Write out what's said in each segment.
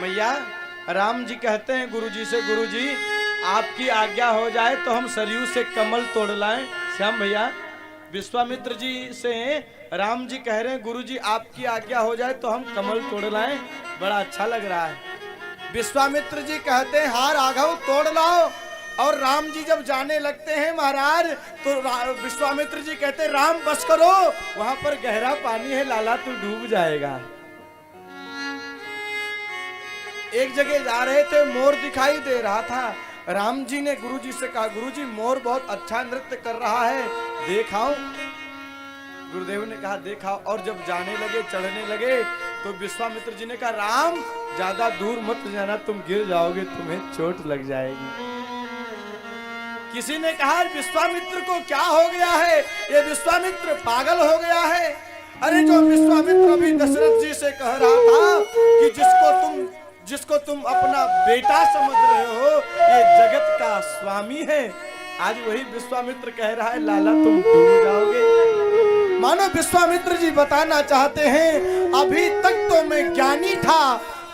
मैया राम जी कहते हैं गुरुजी से, गुरुजी आपकी आज्ञा हो जाए तो हम सरयू से कमल तोड़ लाएं। श्याम भैया विश्वामित्र जी से राम जी कह रहे हैं गुरुजी आपकी आज्ञा हो जाए तो हम कमल तोड़ लाएं, बड़ा अच्छा लग रहा है। विश्वामित्र जी कहते हैं हाँ राघव तोड़ लाओ। और राम जी जब जाने लगते हैं महाराज तो विश्वामित्र जी कहते हैं राम बस करो, वहां पर गहरा पानी है लाला तू डूब जाएगा। एक जगह जा रहे थे, मोर दिखाई दे रहा था। राम जी ने गुरुजी से कहा गुरुजी मोर बहुत अच्छा नृत्य कर रहा है, देखाओ। गुरुदेव ने कहा देखाओ। और जब जाने लगे चढ़ने लगे तो विश्वामित्र जी ने कहा राम ज्यादा दूर मत जाना, तुम गिर जाओगे, तुम्हें चोट लग जाएगी। किसी ने कहा विश्वामित्र को क्या हो गया है, ये विश्वामित्र पागल हो गया है। अरे जो विश्वामित्र अभी दशरथ जी से कह रहा था कि जिसको तुम अपना बेटा समझ रहे हो ये जगत का स्वामी है, आज वही विश्वामित्र कह रहा है लाला तुम डूब जाओगे। मानो विश्वामित्र जी बताना चाहते हैं अभी तक तो मैं ज्ञानी था,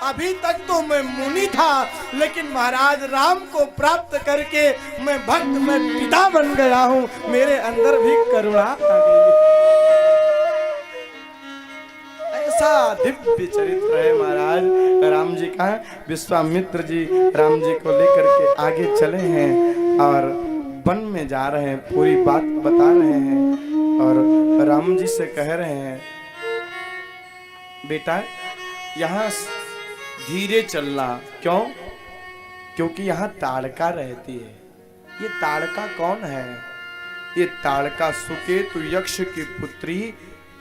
अभी तक तो मैं मुनि था, लेकिन महाराज राम को प्राप्त करके मैं भक्त, मैं पिता बन गया हूँ, मेरे अंदर भी करुणा आ गई। ऐसा दिव्य चरित्र है महाराज राम जी का। विश्वामित्र जी राम जी को लेकर के आगे चले हैं और वन में जा रहे हैं, पूरी बात बता रहे हैं और राम जी से कह रहे हैं बेटा यहाँ धीरे चलना। क्यों? क्योंकि यहाँ ताड़का रहती है। ये ताड़का कौन है? ये ताड़का सुकेतु यक्ष की पुत्री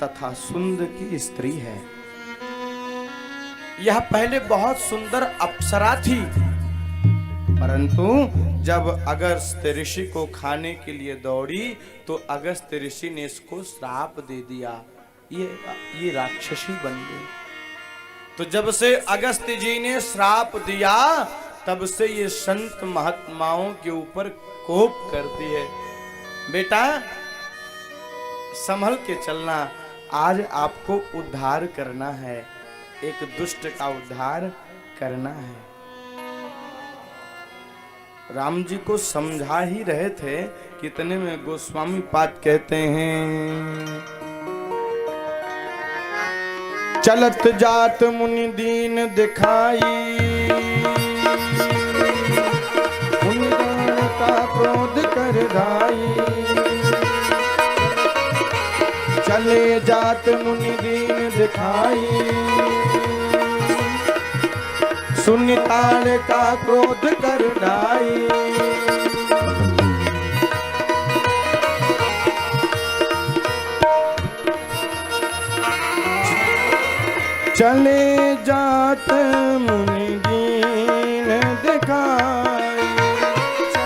तथा सुंद की स्त्री है। यह पहले बहुत सुंदर अप्सरा थी, परंतु जब अगस्त्य ऋषि को खाने के लिए दौड़ी तो अगस्त्य ऋषि ने इसको श्राप दे दिया, ये राक्षसी बन गई। तो जब से अगस्त्य जी ने श्राप दिया तब से ये संत महात्माओं के ऊपर कोप करती है। बेटा संभल के चलना, आज आपको उद्धार करना है, एक दुष्ट का उद्धार करना है। राम जी को समझा ही रहे थे, कितने में गोस्वामी पाद कहते हैं चलत जात मुनि दीन दिखाई, मुनि दान का क्रोध कर धाई। चले जात मुनि दीन दिखाई, सुनि ताड़ का क्रोध कर ढाई। चले जात मुनि दीन दिखाई,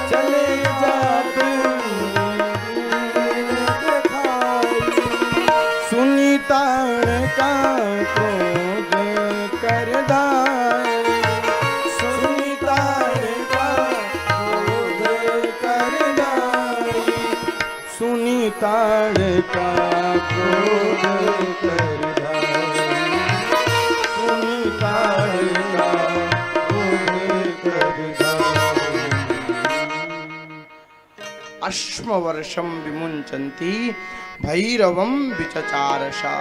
चले जात मुनि दीन दिखाई। सुनि ताड़ का क्रोध कर ढाई, सुनि ताड़ का क्रोध कर ढाई। सुनि ताड़ का क्रोध कर अश्मवर्षं विमुञ्चन्ति भैरवं विचचारसा।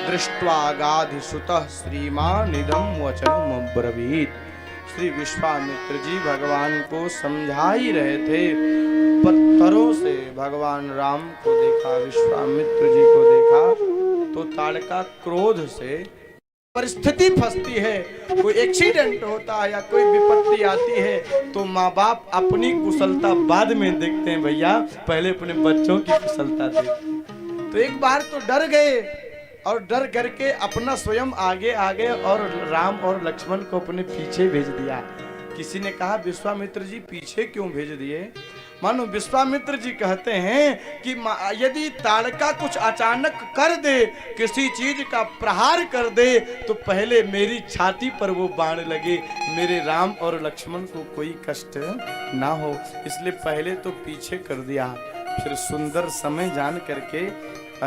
दृष्ट्वा गाधिसुतः श्रीमानिदं वचनमब्रवीत्। श्री विश्वामित्र जी भगवान को समझा ही रहे थे। पत्थरों से भगवान राम को देखा, विश्वामित्र जी को देखा तो ताड़का क्रोध से परिस्थिति फंसती है, कोई एक्सीडेंट होता है या कोई विपत्ति आती है तो माँ बाप अपनी कुशलता बाद में देखते हैं भैया, पहले अपने बच्चों की कुशलता देखते हैं। तो एक बार तो डर गए और डर करके अपना स्वयं आगे आगे और राम और लक्ष्मण को अपने पीछे भेज दिया। किसी ने कहा विश्वामित्र जी पीछे क्यों भेज दिए? मानो विश्वामित्र जी कहते हैं कि यदि ताड़का कुछ अचानक कर दे, किसी चीज का प्रहार कर दे तो पहले मेरी छाती पर वो बाण लगे, मेरे राम और लक्ष्मण को कोई कष्ट ना हो, इसलिए पहले तो पीछे कर दिया। फिर सुंदर समय जान करके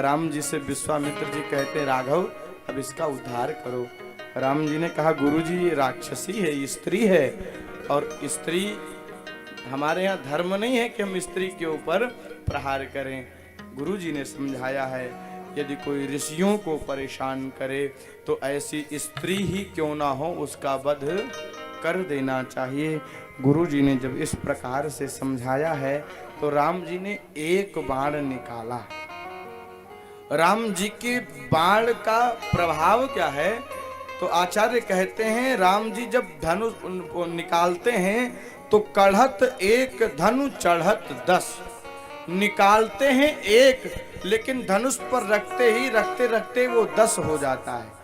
राम जी से विश्वामित्र जी कहते राघव अब इसका उद्धार करो। राम जी ने कहा गुरुजी राक्षसी है, स्त्री है, और स्त्री, हमारे यहाँ धर्म नहीं है कि हम स्त्री के ऊपर प्रहार करें। गुरुजी ने समझाया है यदि कोई ऋषियों को परेशान करे तो ऐसी स्त्री ही क्यों ना हो उसका वध कर देना चाहिए। गुरुजी ने जब इस प्रकार से समझाया है तो राम जी ने एक बाण निकाला। राम जी के बाण का प्रभाव क्या है? तो आचार्य कहते हैं राम जी जब धनुष निकालते हैं तो कढ़त एक धनु चढ़त 10, निकालते हैं एक लेकिन धनुष पर रखते ही रखते रखते वो 10 हो जाता है।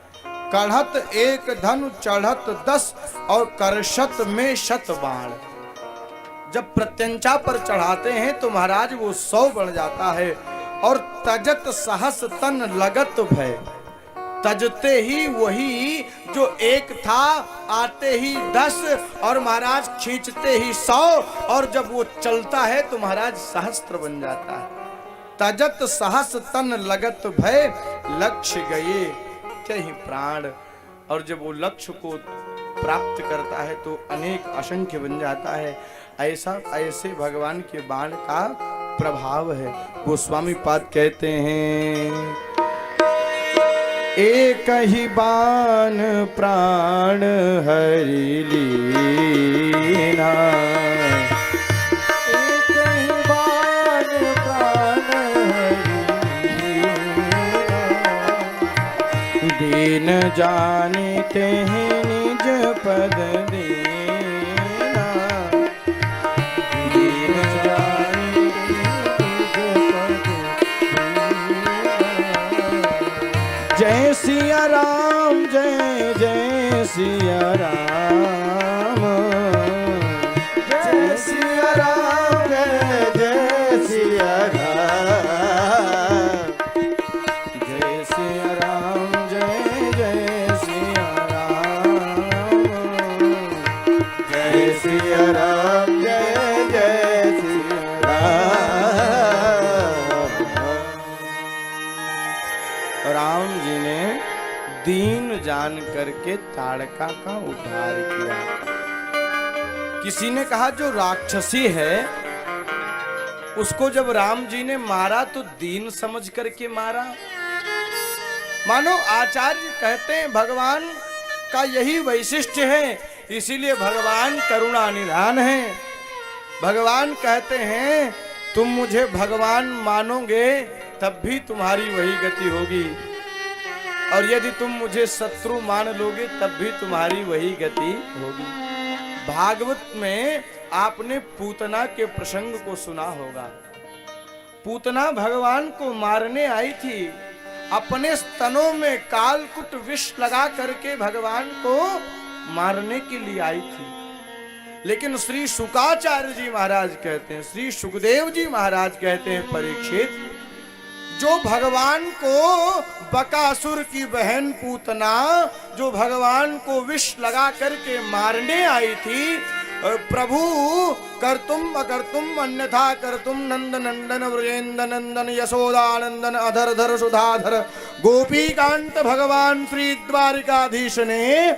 कढ़त एक धनु चढ़त 10 और करशत में शत बाण। जब प्रत्यंचा पर चढ़ाते हैं तो महाराज वो 100 बढ़ जाता है। और तजत सहस तन लगत भय, तजते ही वही जो एक था आते ही 10 और महाराज खींचते ही 100 और जब वो चलता है तो महाराज सहस्त्र बन जाता है। तजत सहस तन लगत भय, लक्ष्य गए कहीं प्राण। और जब वो लक्ष्य को प्राप्त करता है तो अनेक असंख्य बन जाता है। ऐसे भगवान के बाण का प्रभाव है। गोस्वामी पाद कहते हैं एक ही बाण प्राण हरि लीना, एक ही बाण प्राण हरि लीना, दीन जानते हैं निज पद दीना, दीन जानते जय सिया राम, जय जय सिया राम, जय सिया राम, जय जय सिया राम, जय सिया राम, जय जय सिया राम, जय सिया राम, जय जय सिया राम। राम जी ने दीन जान करके ताड़का का उद्धार किया। किसी ने कहा जो राक्षसी है उसको जब राम जी ने मारा तो दीन समझ करके मारा। मानो आचार्य कहते हैं भगवान का यही वैशिष्ट्य है, इसीलिए भगवान करुणा निधान है। भगवान कहते हैं तुम मुझे भगवान मानोगे तब भी तुम्हारी वही गति होगी, और यदि तुम मुझे शत्रु मान लोगे तब भी तुम्हारी वही गति होगी। भागवत में आपने पूतना के प्रसंग को सुना होगा। पूतना भगवान को मारने आई थी, अपने स्तनों में कालकुट विष लगा करके भगवान को मारने के लिए आई थी। लेकिन श्री शुकाचार्य जी महाराज कहते हैं, श्री सुखदेव जी महाराज कहते हैं परीक्षित, जो भगवान को बकासुर की बहन पूतना जो भगवान को विष लगा करके मारने आई थी, प्रभु कर्तुम अकर्तुम अन्यथा कर्तुम नंद नंदन व्रजेंद्र नंदन यशोदानंदन अधरधर सुधाधर गोपी कांत भगवान श्री द्वारिकाधीश ने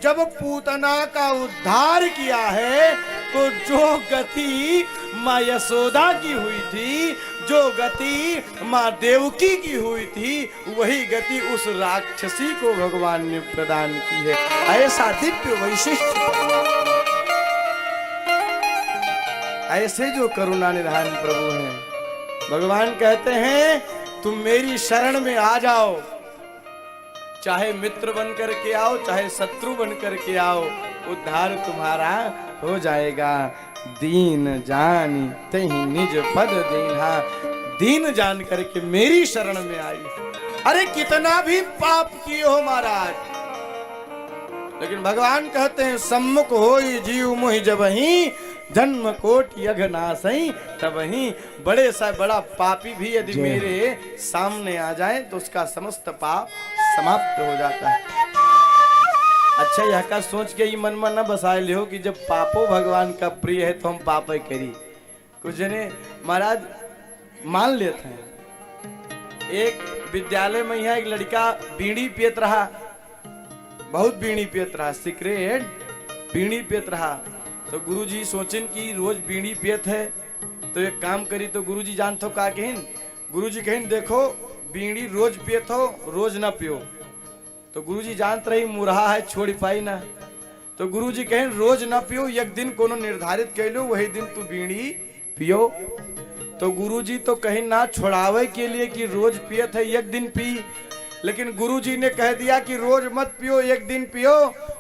जब पूतना का उद्धार किया है तो जो गति माँ यशोदा की हुई थी, जो गति माँ देवकी की हुई थी, वही गति उस राक्षसी को भगवान ने प्रदान की है। ऐसा दिव्य वैशिष्ट, ऐसे जो करुणा निधान प्रभु हैं। भगवान कहते हैं तुम मेरी शरण में आ जाओ, चाहे मित्र बन करके आओ चाहे शत्रु बन करके आओ, उद्धार तुम्हारा हो जाएगा। दीन जानी तही निज पद दीन्हा, दीन जान करके मेरी शरण में आई। अरे कितना भी पाप किए हो महाराज, लेकिन भगवान कहते हैं सम्मुख होई जीव मोहि जबहि, जन्म कोट यघ नासई तबहि। बड़े सा बड़ा पापी भी यदि मेरे सामने आ जाए तो उसका समस्त पाप समाप्त हो जाता है। अच्छा यह का सोच के ही मन में न बसाए लियो कि जब पापो भगवान का प्रिय है तो हम पाप ही करी। कुछ जने महाराज मान लेते हैं। एक विद्यालय में यहाँ एक लड़का बीड़ी पियत रहा, बहुत बीड़ी पियत रहा, सिगरेट बीड़ी पियत रहा। तो गुरुजी सोचें कि रोज बीड़ी पियत है तो एक काम करी। तो गुरुजी जानते हो का कहिन? गुरुजी कहिन देखो बीड़ी रोज पियत हो, रोज ना पियो। तो गुरुजी जानत रही मुरहा है छोड़ पाई ना। तो गुरुजी कहिन रोज ना पियो, एक दिन कोनो निर्धारित कर लो, वही दिन तू बीड़ी पियो। तो गुरुजी तो कहीं ना छोड़ावे के लिए कि रोज पियत है एक दिन पी, लेकिन गुरुजी ने कह दिया कि रोज मत पियो, एक दिन पियो।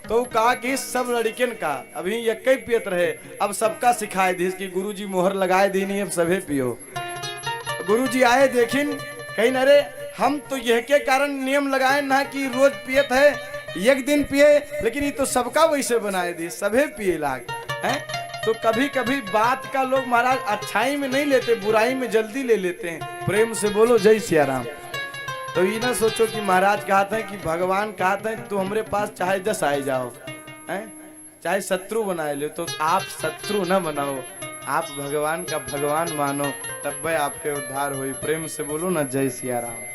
तो कहा कि सब लड़कियन का अभी एक ही पियत रहे, अब सबका सिखाए दी कि गुरुजी मोहर लगाए देनी, अब सभी पियो। गुरुजी आए देखिन, कहीं अरे हम तो यह के कारण नियम लगाए ना कि रोज पियत है एक दिन पिए, लेकिन ये तो सबका वैसे बनाए दी, सभी पिए लाग है। तो कभी कभी बात का लोग महाराज अच्छाई में नहीं लेते, बुराई में जल्दी ले लेते हैं। प्रेम से बोलो जय सिया राम। तो ये ना सोचो कि महाराज कहते हैं कि भगवान कहते हैं तो हमरे पास चाहे 10 आए जाओ, हैं चाहे शत्रु बनाए लो, तो आप शत्रु ना बनाओ, आप भगवान का भगवान मानो, तब भाई आपके उद्धार हुई। प्रेम से बोलो ना जय सिया राम।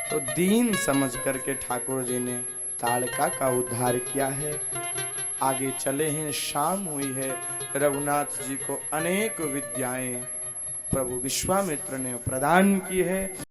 तो दीन समझ करके ठाकुर जी ने ताड़का का उद्धार किया है। आगे चले हैं, शाम हुई है, रघुनाथ जी को अनेक विद्याएं प्रभु विश्वामित्र ने प्रदान की है।